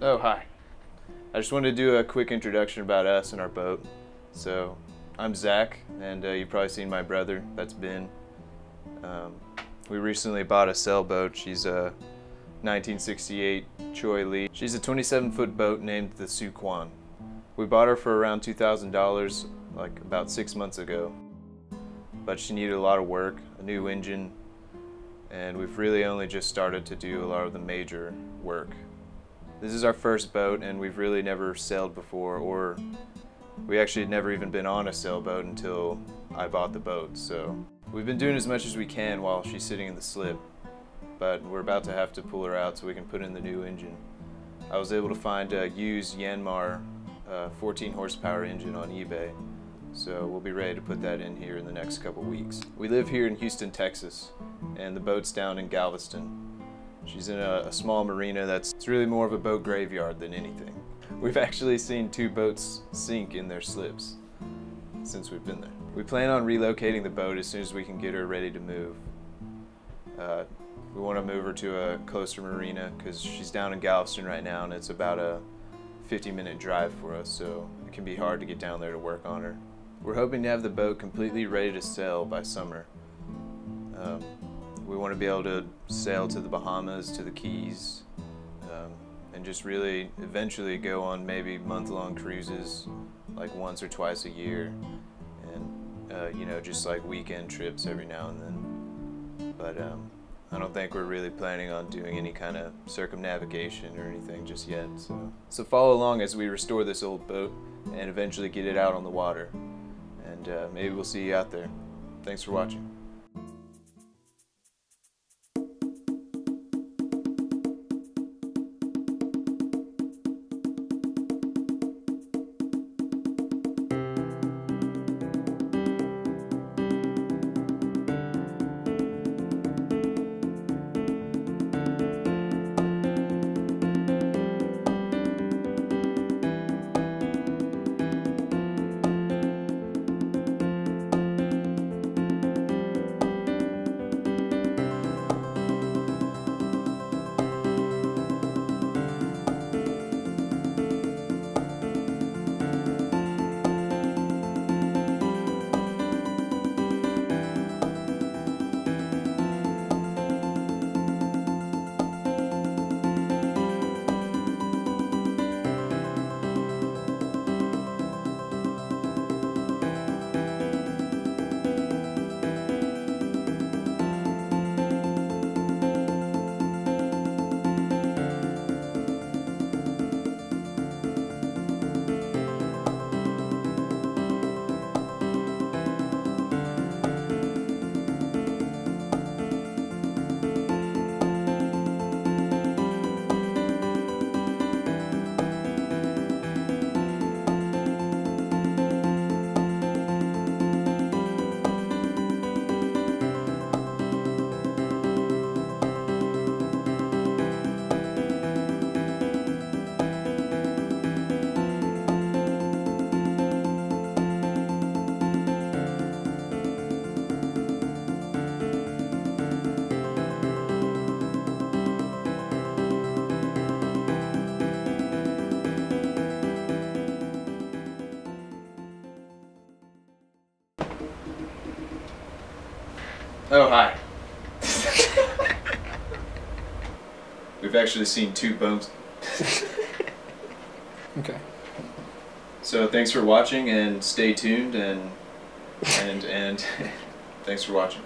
Oh, hi. I just wanted to do a quick introduction about us and our boat. So, I'm Zach, and you've probably seen my brother, that's Ben. We recently bought a sailboat. She's a 1968 Choi Lee. She's a 27-foot boat named the Suquan. We bought her for around $2,000, like about 6 months ago. But she needed a lot of work, a new engine, and we've really only just started to do a lot of the major work. This is our first boat, and we've really never sailed before, or we actually had never even been on a sailboat until I bought the boat. So we've been doing as much as we can while she's sitting in the slip, but we're about to have to pull her out so we can put in the new engine. I was able to find a used Yanmar 14 horsepower engine on eBay, so we'll be ready to put that in here in the next couple weeks. We live here in Houston, Texas, and the boat's down in Galveston. She's in a small marina it's really more of a boat graveyard than anything. We've actually seen 2 boats sink in their slips since we've been there. We plan on relocating the boat as soon as we can get her ready to move. We want to move her to a closer marina because she's down in Galveston right now, and it's about a 50-minute drive for us, so it can be hard to get down there to work on her. We're hoping to have the boat completely ready to sail by summer. We want to be able to sail to the Bahamas, to the Keys, and just really eventually go on maybe month-long cruises, like once or twice a year, and you know, just like weekend trips every now and then. But I don't think we're really planning on doing any kind of circumnavigation or anything just yet. So follow along as we restore this old boat and eventually get it out on the water. And maybe we'll see you out there. Thanks for watching. Oh, hi. We've actually seen 2 boats. Okay. So thanks for watching, and stay tuned, and thanks for watching.